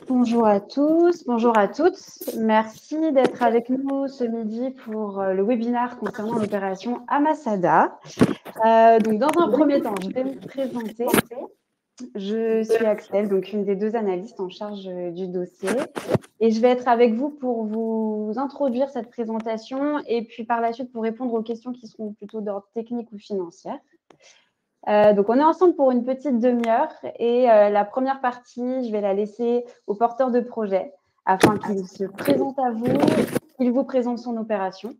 Bonjour à tous, bonjour à toutes. Merci d'être avec nous ce midi pour le webinaire concernant l'opération Amasada. Donc, dans un premier temps, je vais me présenter. Je suis Axel, donc une des deux analystes en charge du dossier. Et je vais être avec vous pour vous introduire cette présentation et puis par la suite pour répondre aux questions qui seront plutôt d'ordre technique ou financière. Donc, on est ensemble pour une petite demi-heure et la première partie, je vais la laisser au porteur de projet afin qu'il se présente à vous, qu'il vous présente son opération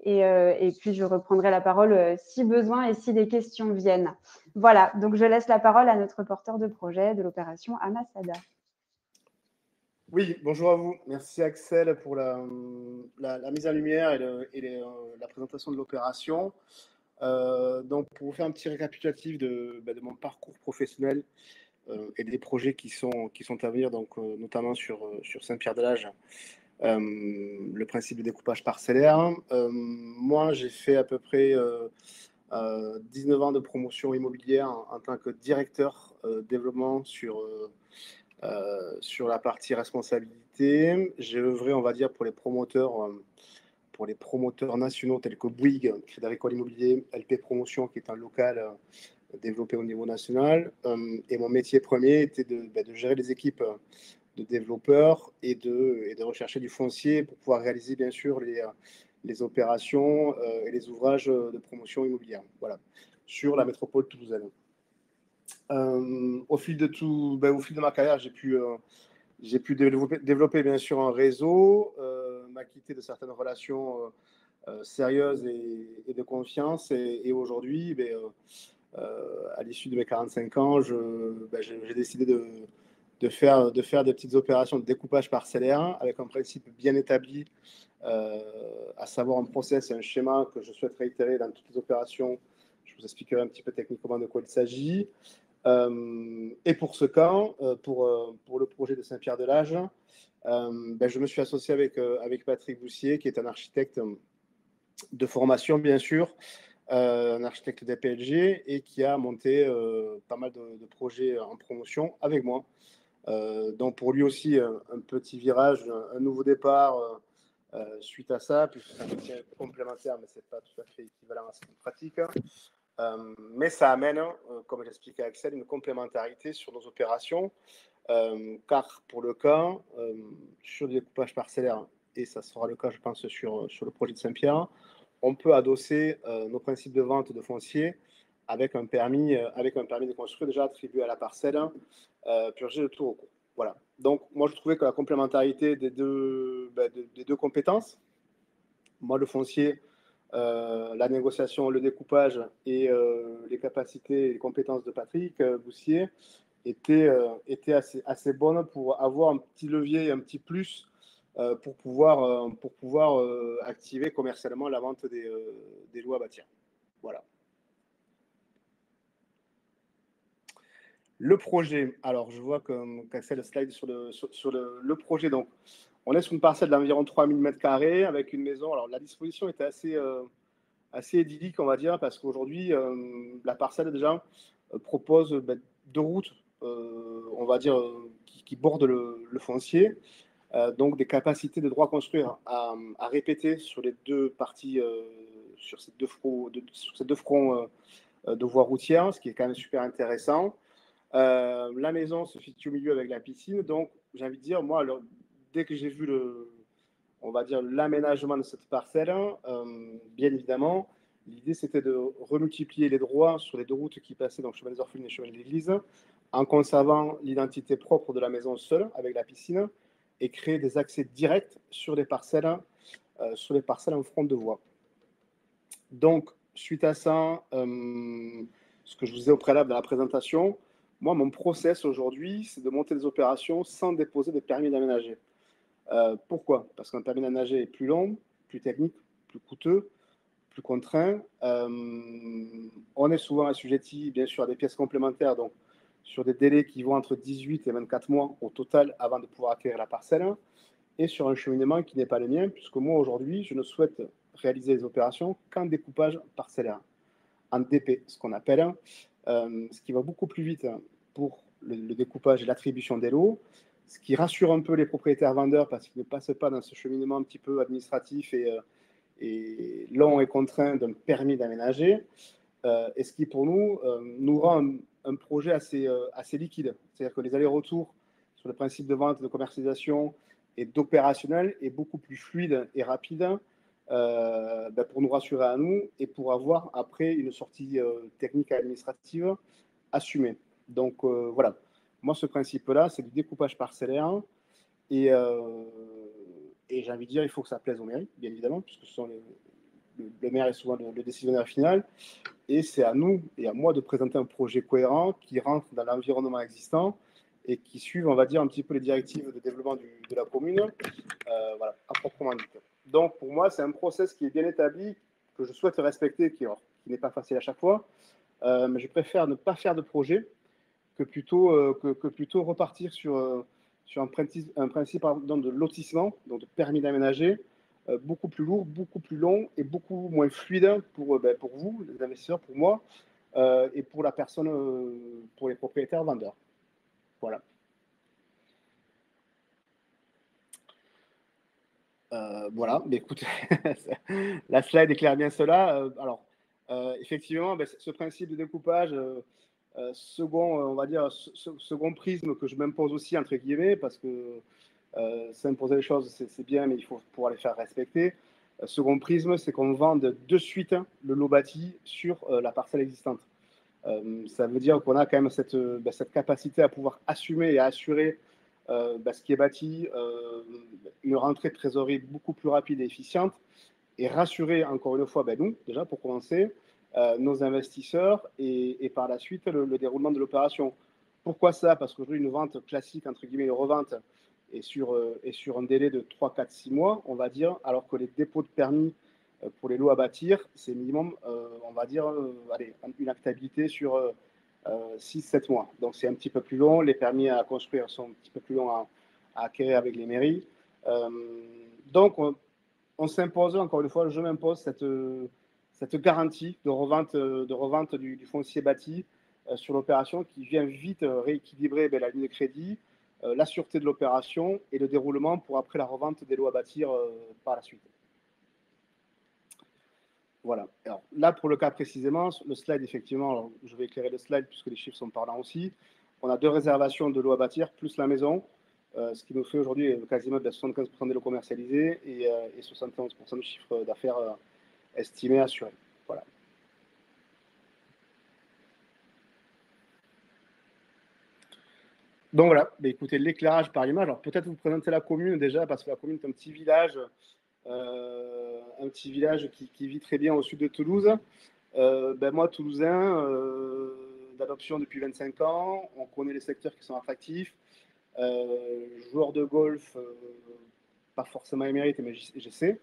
et puis je reprendrai la parole si besoin et si des questions viennent. Voilà, donc je laisse la parole à notre porteur de projet de l'opération Amasada. Oui, bonjour à vous. Merci Axel pour la mise en lumière et la présentation de l'opération. Donc, pour vous faire un petit récapitulatif de mon parcours professionnel et des projets qui sont à venir, donc, notamment sur Saint-Pierre-de-Lage, le principe de découpage parcellaire. Moi, j'ai fait à peu près 19 ans de promotion immobilière en tant que directeur développement sur la partie responsabilité. J'ai œuvré, on va dire, pour les promoteurs nationaux tels que Bouygues, Crédit Agricole Immobilier, LP Promotion, qui est un local développé au niveau national. Et mon métier premier était de gérer les équipes de développeurs et de rechercher du foncier pour pouvoir réaliser, bien sûr, les opérations et les ouvrages de promotion immobilière, voilà, sur la métropole toulousaine. Au fil de ma carrière, j'ai pu développer bien sûr un réseau, m'acquitter de certaines relations sérieuses et de confiance. Et aujourd'hui, à l'issue de mes 45 ans, j'ai décidé de faire des petites opérations de découpage parcellaire avec un principe bien établi, à savoir un process et un schéma que je souhaite réitérer dans toutes les opérations. Je vous expliquerai un petit peu techniquement de quoi il s'agit. Et pour ce cas, pour le projet de Saint-Pierre-de-Lage, je me suis associé avec Patrick Boussier, qui est un architecte de formation, bien sûr, un architecte d'APLG, et qui a monté pas mal de projets en promotion avec moi. Donc pour lui aussi, un petit virage, un nouveau départ suite à ça, puis c'est un métier complémentaire, mais c'est pas tout à fait équivalent à cette pratique. Mais ça amène, comme j'expliquais à Axel, une complémentarité sur nos opérations, car pour le cas, sur le découpage parcellaire, et ça sera le cas, je pense, sur le projet de Saint-Pierre, on peut adosser nos principes de vente de foncier avec un permis de construire déjà attribué à la parcelle, purgé de tout recours. Voilà. Donc, moi, je trouvais que la complémentarité des deux compétences, moi, le foncier, la négociation, le découpage et les capacités et les compétences de Patrick Boussier étaient assez bonnes pour avoir un petit levier et un petit plus pour pouvoir activer commercialement la vente des lots à bâtir. Voilà. Le projet, alors je vois qu'Axel slide sur le projet. Donc, on est sur une parcelle d'environ 3000 m² avec une maison. Alors, la disposition était assez idyllique, on va dire, parce qu'aujourd'hui, la parcelle déjà propose deux routes, on va dire, qui bordent le foncier. Donc des capacités de droit à construire à répéter sur les deux parties, sur ces deux fronts de voies routières, ce qui est quand même super intéressant. La maison se situe au milieu avec la piscine, donc j'ai envie de dire, moi, alors, dès que j'ai vu on va dire, l'aménagement de cette parcelle, bien évidemment, l'idée c'était de remultiplier les droits sur les deux routes qui passaient, donc chemin des Orphelines et chemin de l'église, en conservant l'identité propre de la maison seule avec la piscine et créer des accès directs sur les parcelles en front de voie. Donc, suite à ça, ce que je vous disais au préalable de la présentation, moi, mon process aujourd'hui, c'est de monter des opérations sans déposer de permis d'aménager. Pourquoi? Parce qu'un permis d'aménager est plus long, plus technique, plus coûteux, plus contraint. On est souvent assujetti, bien sûr, à des pièces complémentaires, donc sur des délais qui vont entre 18 et 24 mois au total avant de pouvoir acquérir la parcelle, et sur un cheminement qui n'est pas le mien, puisque moi, aujourd'hui, je ne souhaite réaliser les opérations qu'en découpage parcellaire, en DP, ce qu'on appelle, ce qui va beaucoup plus vite pour le découpage et l'attribution des lots, ce qui rassure un peu les propriétaires vendeurs parce qu'ils ne passent pas dans ce cheminement un petit peu administratif et long et contraint d'un permis d'aménager, et ce qui pour nous rend un projet assez liquide. C'est-à-dire que les allers-retours sur le principe de vente, de commercialisation et d'opérationnel est beaucoup plus fluide et rapide, pour nous rassurer à nous et pour avoir après une sortie technique et administrative assumée. Donc voilà, moi ce principe-là, c'est du découpage parcellaire et j'ai envie de dire, il faut que ça plaise aux mairies, bien évidemment, puisque le maire est souvent le décisionnaire final. Et c'est à nous et à moi de présenter un projet cohérent qui rentre dans l'environnement existant et qui suive, on va dire, un petit peu les directives de développement de la commune, voilà, à proprement dit. Donc, pour moi, c'est un process qui est bien établi, que je souhaite respecter, qui n'est pas facile à chaque fois, mais je préfère ne pas faire de projet que plutôt repartir sur un principe pardon, de lotissement, donc de permis d'aménager, beaucoup plus lourd, beaucoup plus long et beaucoup moins fluide pour vous, les investisseurs, pour moi, et pour la personne, pour les propriétaires vendeurs. Voilà. Voilà, mais écoutez, la slide éclaire bien cela. Alors, effectivement, ce principe de découpage, second, on va dire, second prisme que je m'impose aussi, entre guillemets, parce que s'imposer les choses, c'est bien, mais il faut pouvoir les faire respecter. Second prisme, c'est qu'on vende de suite le lot bâti sur la parcelle existante. Ça veut dire qu'on a quand même cette capacité à pouvoir assumer et à assurer ce qui est bâti, une rentrée de trésorerie beaucoup plus rapide et efficiente, et rassurer encore une fois, nous, déjà pour commencer, nos investisseurs et par la suite le déroulement de l'opération. Pourquoi ça? Parce qu'aujourd'hui, une vente classique, entre guillemets, une revente, est sur un délai de 3, 4, 6 mois, on va dire, alors que les dépôts de permis pour les lots à bâtir, c'est minimum, on va dire, une actabilité sur 6, 7 mois. Donc c'est un petit peu plus long. Les permis à construire sont un petit peu plus longs à acquérir avec les mairies. Donc on s'impose, encore une fois, je m'impose cette garantie de revente du foncier bâti sur l'opération qui vient vite rééquilibrer la ligne de crédit, la sûreté de l'opération et le déroulement pour après la revente des lots à bâtir par la suite. Voilà. Alors, là, pour le cas précisément, le slide, effectivement, alors, je vais éclairer le slide puisque les chiffres sont parlants aussi. On a 2 réservations de lots à bâtir plus la maison, ce qui nous fait aujourd'hui quasiment 75% des lots commercialisés et 71% de chiffre d'affaires estimé assuré. Voilà. Donc voilà, écoutez, l'éclairage par image. Alors peut-être vous présenter la commune déjà, parce que la commune est un petit village qui vit très bien au sud de Toulouse. Moi, Toulousain, d'adoption depuis 25 ans, on connaît les secteurs qui sont attractifs. Joueur de golf, pas forcément émérite, mais je sais.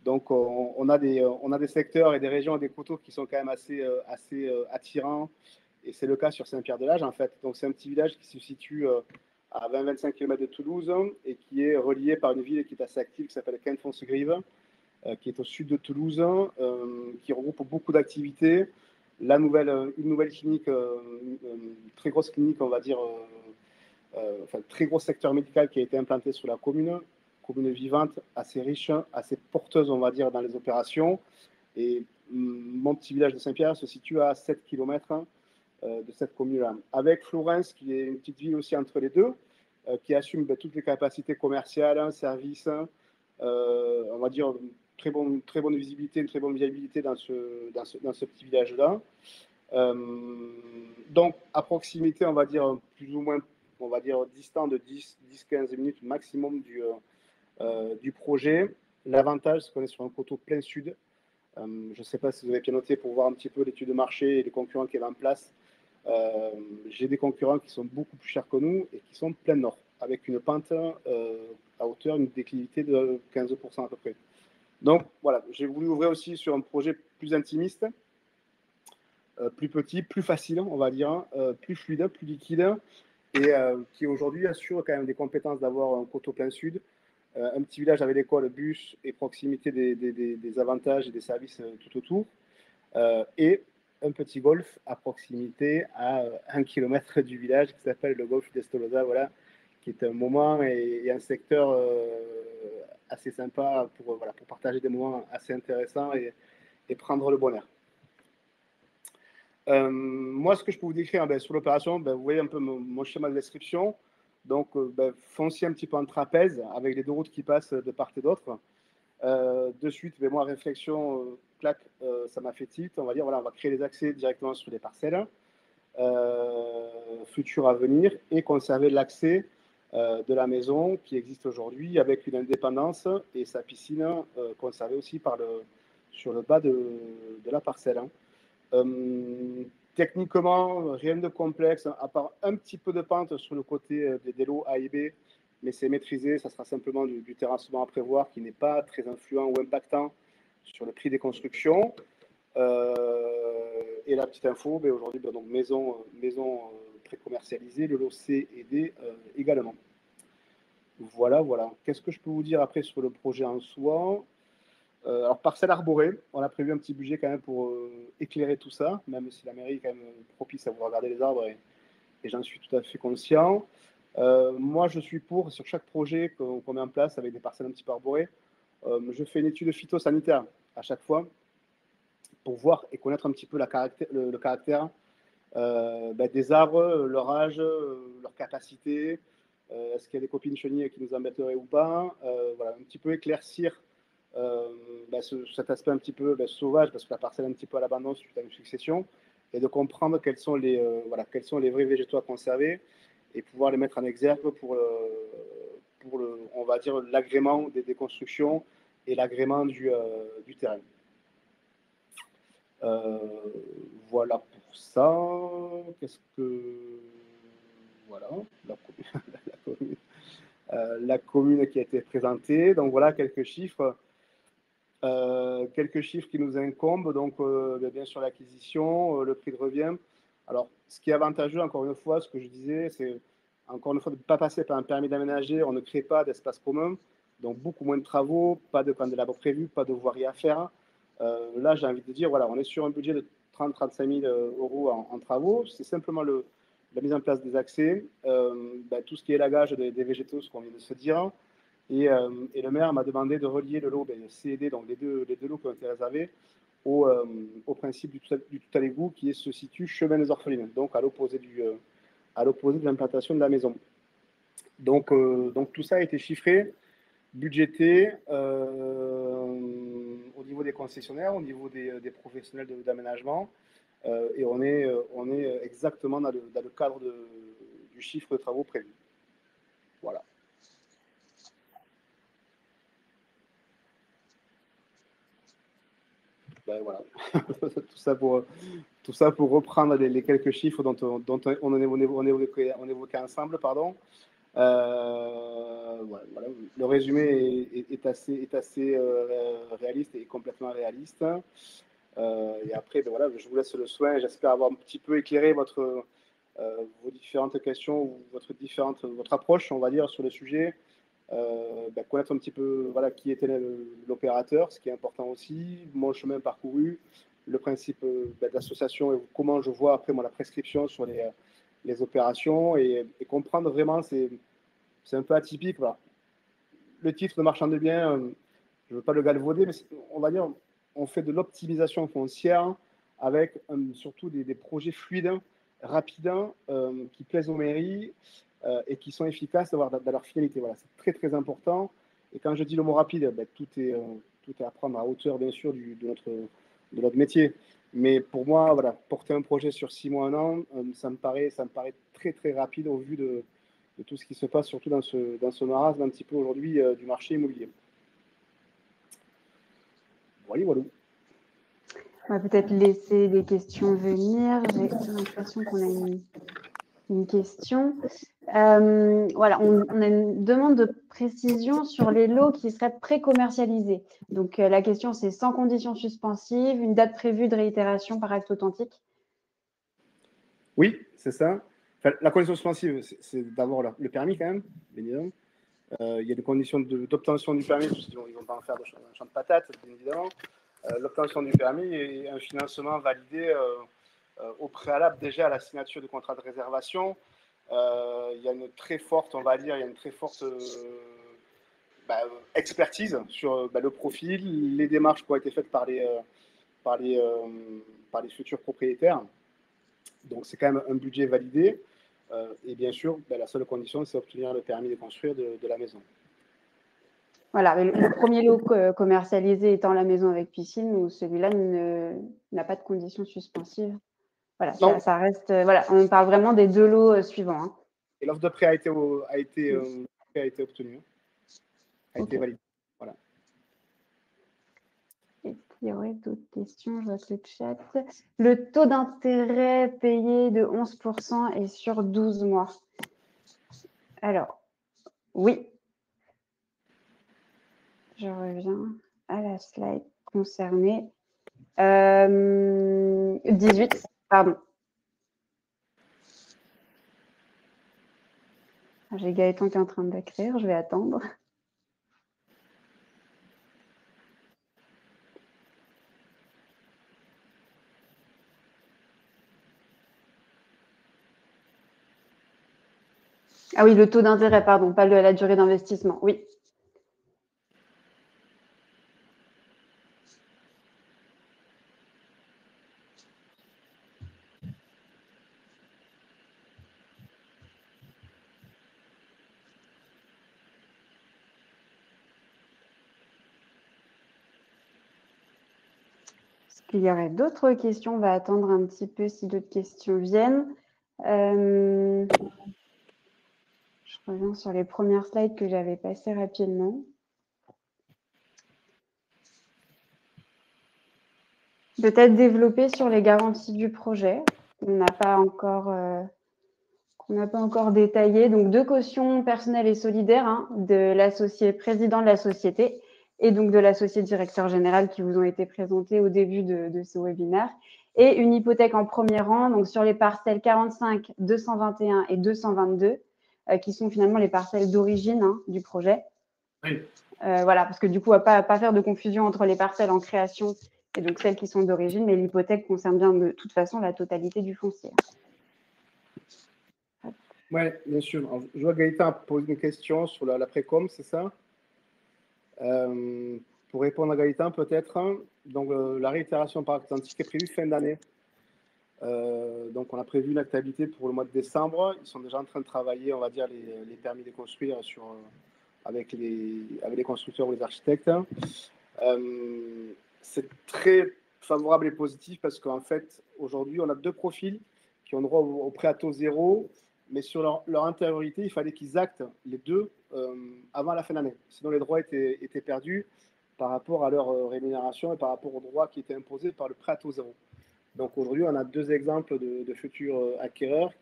Donc, on a des secteurs et des régions et des coteaux qui sont quand même assez attirants. Et c'est le cas sur Saint-Pierre-de-Lage, en fait. Donc, c'est un petit village qui se situe à 20-25 km de Toulouse et qui est relié par une ville qui est assez active, qui s'appelle Quinfonce-Grive, qui est au sud de Toulouse, qui regroupe beaucoup d'activités. Une nouvelle clinique, très grosse clinique, on va dire, très gros secteur médical qui a été implanté sur la commune vivante, assez riche, assez porteuse, on va dire, dans les opérations. Et mon petit village de Saint-Pierre se situe à 7 km de cette commune-là. Avec Florence, qui est une petite ville aussi entre les deux, qui assume toutes les capacités commerciales, services, on va dire très bonne visibilité, une très bonne viabilité dans ce petit village-là. Donc, à proximité, on va dire plus ou moins, on va dire distant de 10-15 minutes maximum du projet. L'avantage, c'est qu'on est sur un coteau plein sud. Je ne sais pas si vous avez bien noté pour voir un petit peu l'étude de marché et les concurrents qui sont en place. J'ai des concurrents qui sont beaucoup plus chers que nous et qui sont plein nord, avec une pente à hauteur, une déclivité de 15% à peu près. Donc voilà, j'ai voulu ouvrir aussi sur un projet plus intimiste, plus petit, plus facile, on va dire, plus fluide, plus liquide, et qui aujourd'hui assure quand même des compétences d'avoir un coteau plein sud, un petit village avec l'école, bus et proximité des avantages et des services tout autour, et un petit golf à proximité, à 1 kilomètre du village, qui s'appelle le golf d'Estolosa, voilà, qui est un moment et un secteur assez sympa pour, voilà, pour partager des moments assez intéressants et prendre le bon air. Moi, ce que je peux vous décrire sur l'opération, vous voyez un peu mon schéma de description. Donc, foncier un petit peu en trapèze, avec les deux routes qui passent de part et d'autre. De suite, moi, réflexion, clac, ça m'a fait tilt. On va dire, voilà, on va créer les accès directement sur les parcelles futures à venir et conserver l'accès de la maison qui existe aujourd'hui avec une indépendance et sa piscine conservée aussi sur le bas de la parcelle. Techniquement, rien de complexe, à part un petit peu de pente sur le côté des lots A et B, mais c'est maîtrisé, ça sera simplement du terrassement à prévoir qui n'est pas très influent ou impactant sur le prix des constructions. Et la petite info, aujourd'hui, donc maison pré-commercialisée, le lot C et D également. Voilà, voilà. Qu'est-ce que je peux vous dire après sur le projet en soi? Alors, parcelle arborée, on a prévu un petit budget quand même pour éclairer tout ça, même si la mairie est quand même propice à vous regarder les arbres et j'en suis tout à fait conscient. Moi, je suis pour, sur chaque projet qu'on met en place avec des parcelles un petit peu arborées, je fais une étude phytosanitaire à chaque fois pour voir et connaître un petit peu le caractère des arbres, leur âge, leur capacité, est-ce qu'il y a des copines chenilles qui nous embêteraient ou pas, voilà, un petit peu éclaircir cet aspect un petit peu sauvage, parce que la parcelle est un petit peu à l'abandon suite à une succession, et de comprendre quels sont les vrais végétaux à conserver et pouvoir les mettre en exergue pour on va dire, l'agrément des constructions et l'agrément du terrain. Voilà pour ça. Qu'est-ce que... Voilà, la commune qui a été présentée. Donc voilà, quelques chiffres. Quelques chiffres qui nous incombent, donc bien sûr l'acquisition, le prix de revient. Alors, ce qui est avantageux, encore une fois, ce que je disais, c'est encore une fois de ne pas passer par un permis d'aménager, on ne crée pas d'espace commun, donc beaucoup moins de travaux, pas de candélabres prévus, pas de voirie à faire. Là, j'ai envie de dire, voilà, on est sur un budget de 30-35 000 euros en travaux, c'est simplement la mise en place des accès, tout ce qui est élagage des végétaux, ce qu'on vient de se dire. Et le maire m'a demandé de relier le lot C et D, donc les deux lots qui ont été réservés, au principe du tout à l'égout qui se situe chemin des Orphelines, donc à l'opposé de l'implantation de la maison. Donc tout ça a été chiffré, budgété au niveau des concessionnaires, au niveau des professionnels d'aménagement, et on est exactement dans le cadre du chiffre de travaux prévu. Voilà. Voilà. tout ça pour reprendre les quelques chiffres dont on évoquait ensemble, pardon. Voilà. Le résumé est assez réaliste et complètement réaliste. Et après, voilà, je vous laisse le soin. J'espère avoir un petit peu éclairé vos différentes questions ou votre approche, on va dire, sur le sujet. Connaître un petit peu qui était l'opérateur, ce qui est important aussi, mon chemin parcouru, le principe de l'association et comment je vois après la prescription sur les opérations et comprendre vraiment, c'est un peu atypique. Voilà. Le titre de marchand de biens, je ne veux pas le galvauder, mais on va dire, on fait de l'optimisation foncière avec surtout des projets fluides, rapides, qui plaisent aux mairies et qui sont efficaces dans leur finalité. Voilà, c'est très très important. Et quand je dis le mot rapide, tout est à prendre à hauteur, bien sûr, de notre métier. Mais pour moi, voilà, porter un projet sur 6 mois, 1 an, ça me paraît très très rapide au vu de tout ce qui se passe, surtout dans ce marasme un petit peu aujourd'hui du marché immobilier. Voilà. On va peut-être laisser les questions venir. J'ai l'impression qu'on a une question. Voilà, on a une demande de précision sur les lots qui seraient pré-commercialisés. Donc, la question, c'est sans condition suspensive, une date prévue de réitération par acte authentique. Oui, c'est ça. Enfin, la condition suspensive, c'est d'avoir le permis quand même, bien évidemment. Il y a des conditions d'obtention du permis, parce qu'ils ne vont pas en faire un champ de patates, bien évidemment. l'obtention du permis et un financement validé au préalable déjà à la signature du contrat de réservation. Il y a une très forte, on va dire, il y a une très forte expertise sur le profil, les démarches qui ont été faites par les, par les futurs propriétaires. Donc c'est quand même un budget validé. Et bien sûr, la seule condition, c'est obtenir le permis de construire de la maison. Voilà, le premier lot commercialisé étant la maison avec piscine, où celui-là n'a pas de conditions suspensives. Voilà, ça reste. Voilà, on parle vraiment des 2 lots suivants. Hein. Et l'offre de prêt a été obtenue, a été validée. Voilà. Est-ce qu'il y aurait d'autres questions? Je vois le chat. Le taux d'intérêt payé de 11% est sur 12 mois. Alors, oui. Je reviens à la slide concernée. 18, pardon. J'ai Gaëtan qui est en train d'écrire, je vais attendre. Ah oui, le taux d'intérêt, pardon, pas la durée d'investissement. Oui. Est-ce qu'il y aurait d'autres questions? On va attendre un petit peu si d'autres questions viennent. Je reviens sur les premières slides que j'avais passées rapidement. Peut-être développer sur les garanties du projet. On n'a pas encore détaillé. Donc, 2 cautions personnelles et solidaires hein, de l'associé président de la société et donc de l'associé directeur général qui vous ont été présentés au début de ce webinaire. Et une hypothèque en premier rang, donc sur les parcelles 45, 221 et 222, qui sont finalement les parcelles d'origine hein, du projet. Oui. Voilà, parce que du coup, on ne va pas faire de confusion entre les parcelles en création et donc celles qui sont d'origine, mais l'hypothèque concerne bien de toute façon la totalité du foncier. Oui, bien sûr. Alors, je vois Gaëtan poser une question sur la précom, c'est ça? Pour répondre à Gaëtan, peut-être, donc la réitération par acte identique est prévue fin d'année. Donc on a prévu une activité pour le mois de décembre. Ils sont déjà en train de travailler, on va dire, les permis de construire avec les constructeurs ou les architectes. C'est très favorable et positif parce qu'en fait, aujourd'hui, on a 2 profils qui ont droit au prêt à taux zéro, mais sur leur intériorité, il fallait qu'ils actent les 2 avant la fin d'année. Sinon, les droits étaient perdus par rapport à leur rémunération et par rapport aux droits qui étaient imposés par le prêt à taux zéro. Donc aujourd'hui, on a 2 exemples de futurs acquéreurs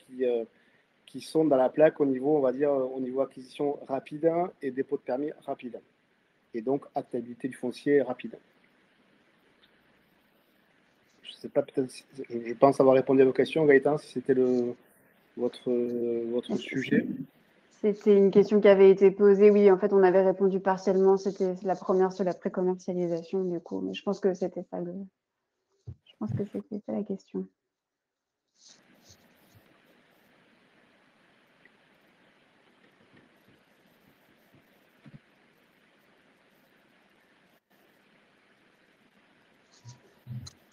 qui sont dans la plaque au niveau, on va dire, au niveau acquisition rapide et dépôt de permis rapide. Et donc, actabilité du foncier rapide. Je ne sais pas, peut-être, je pense avoir répondu à vos questions, Gaëtan, si c'était votre sujet. C'était une question qui avait été posée. Oui, en fait, on avait répondu partiellement. C'était la première sur la pré-commercialisation, du coup. Mais je pense que c'était ça la question.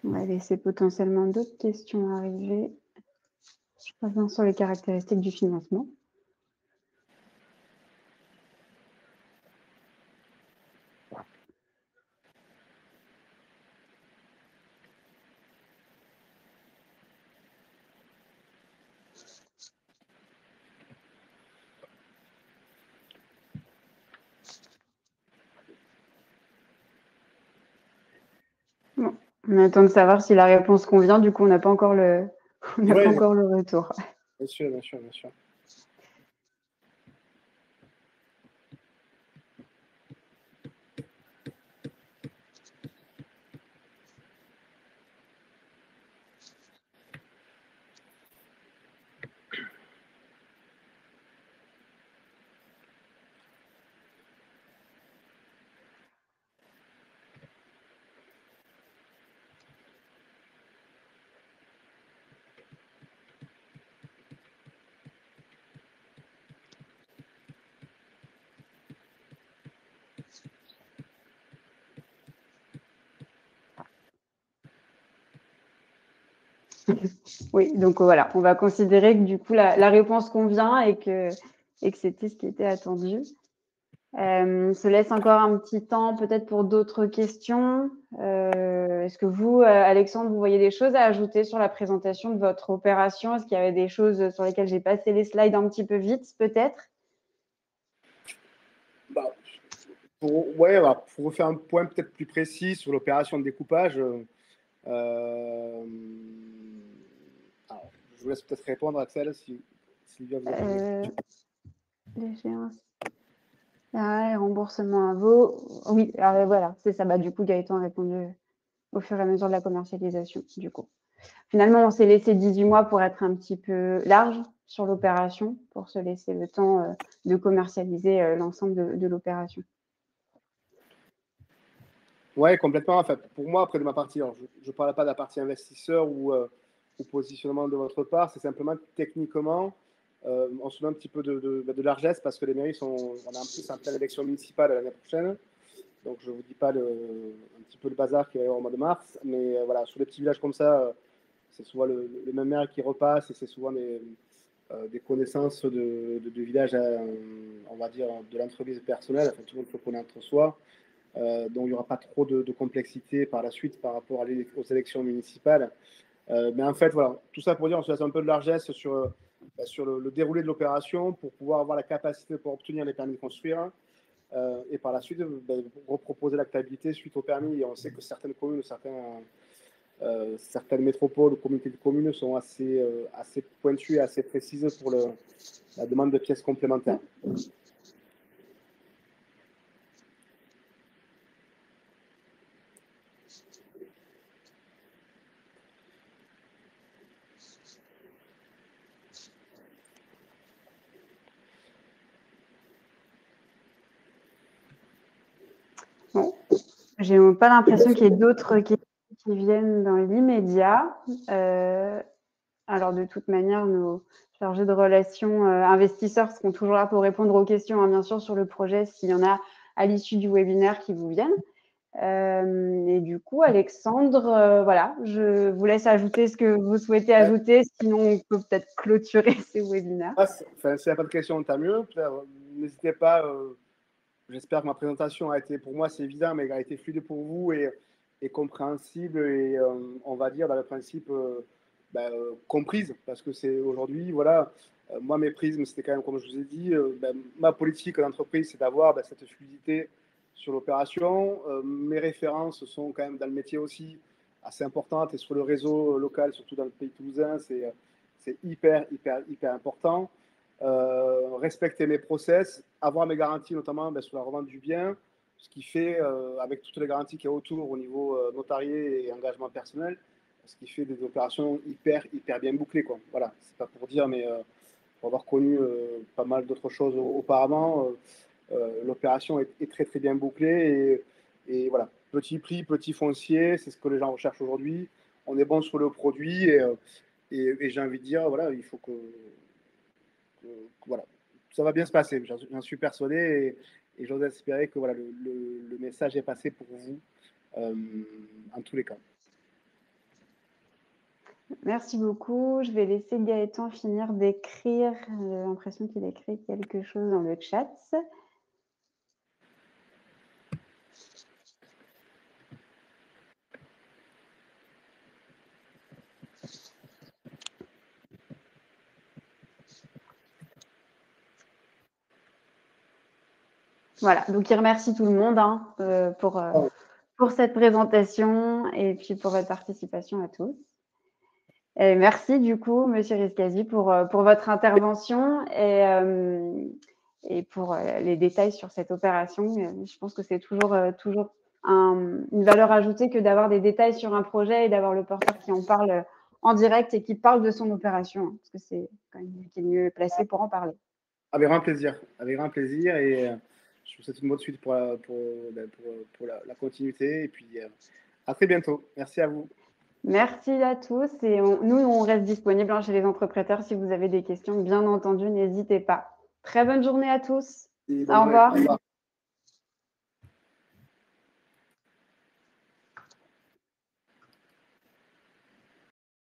On va laisser potentiellement d'autres questions arriver. Je reviens sur les caractéristiques du financement. Bon, on attend de savoir si la réponse convient. Du coup, on n'a pas encore le retour. Bien sûr, bien sûr, bien sûr. Oui, donc voilà, on va considérer que du coup, la réponse convient et que c'était ce qui était attendu. On se laisse encore un petit temps peut-être pour d'autres questions. Est-ce que vous, Alexandre, vous voyez des choses à ajouter sur la présentation de votre opération? Est-ce qu'il y avait des choses sur lesquelles j'ai passé les slides un petit peu vite, peut-être? Bah, pour refaire un point peut-être plus précis sur l'opération de découpage, alors, je vous laisse peut-être répondre, Axel, si Sylvia vous a posé Euh, la question. L'échéance. Ah, remboursement à vous. Oui, voilà, c'est ça. Bah, du coup, Gaëtan a répondu au fur et à mesure de la commercialisation, du coup. Finalement, on s'est laissé 18 mois pour être un petit peu large sur l'opération, pour se laisser le temps de commercialiser l'ensemble de l'opération. Ouais, complètement. En fait, pour moi, après de ma partie, alors, je ne parle pas de la partie investisseur ou positionnement de votre part, c'est simplement techniquement, on se met un petit peu de largesse parce que les mairies on a en plus en pleine élection municipale l'année prochaine. Donc, je ne vous dis pas un petit peu le bazar qu'il va y avoir au mois de mars, mais voilà, sur les petits villages comme ça, c'est souvent le même maire qui repasse et c'est souvent des connaissances de villages, on va dire, de l'entreprise personnelle. Enfin, tout le monde peut connaître entre soi. Donc, il n'y aura pas trop de complexité par la suite par rapport aux élections municipales. Mais en fait, voilà, tout ça pour dire, on se laisse un peu de largesse sur le déroulé de l'opération pour pouvoir avoir la capacité pour obtenir les permis de construire. Et par la suite, reproposer l'actabilité suite au permis. Et on sait que certaines communes, certaines métropoles ou communautés de communes sont assez pointues et assez précises pour la demande de pièces complémentaires. Bon, j'ai pas l'impression qu'il y ait d'autres questions qui viennent dans l'immédiat. Alors, de toute manière, nos chargés de relations investisseurs seront toujours là pour répondre aux questions, hein, bien sûr, sur le projet, s'il y en a à l'issue du webinaire qui vous viennent. Et du coup, Alexandre, voilà, je vous laisse ajouter ce que vous souhaitez ajouter, sinon on peut peut-être clôturer ce webinaire. S'il n'y a pas de questions, tant mieux. N'hésitez pas. J'espère que ma présentation a été, pour moi, c'est évident, mais a été fluide pour vous et compréhensible et on va dire dans le principe comprise, parce que c'est aujourd'hui, voilà, moi mes prismes, c'était quand même, comme je vous ai dit, ma politique d'entreprise, c'est d'avoir cette fluidité sur l'opération. Mes références sont quand même dans le métier aussi assez importantes et sur le réseau local, surtout dans le pays toulousain, c'est hyper, hyper, hyper important. Respecter mes process, avoir mes garanties, notamment sur la revente du bien, ce qui fait, avec toutes les garanties qu'il y a autour au niveau notarié et engagement personnel, ce qui fait des opérations hyper, hyper bien bouclées, quoi. Voilà, c'est pas pour dire, mais pour avoir connu pas mal d'autres choses auparavant, l'opération est très, très bien bouclée et voilà, petit prix, petit foncier, c'est ce que les gens recherchent aujourd'hui. On est bon sur le produit et j'ai envie de dire, voilà, il faut voilà, ça va bien se passer. J'en suis persuadé et j'ose espérer que voilà, le message est passé pour vous en tous les cas. Merci beaucoup. Je vais laisser Gaëtan finir d'écrire. J'ai l'impression qu'il écrit quelque chose dans le chat. Voilà, donc il remercie tout le monde pour cette présentation et puis pour votre participation à tous. Et merci du coup, Monsieur Riscasi, pour votre intervention et pour les détails sur cette opération. Je pense que c'est toujours une valeur ajoutée que d'avoir des détails sur un projet et d'avoir le porteur qui en parle en direct et qui parle de son opération, hein, parce que c'est quand même lui qui est mieux placé pour en parler. Avec grand plaisir. Avec grand plaisir. Et je vous souhaite une bonne suite pour la continuité. Et puis, à très bientôt. Merci à vous. Merci à tous. Et nous, on reste disponible chez les entrepreneurs. Si vous avez des questions, bien entendu, n'hésitez pas. Très bonne journée à tous. Au revoir.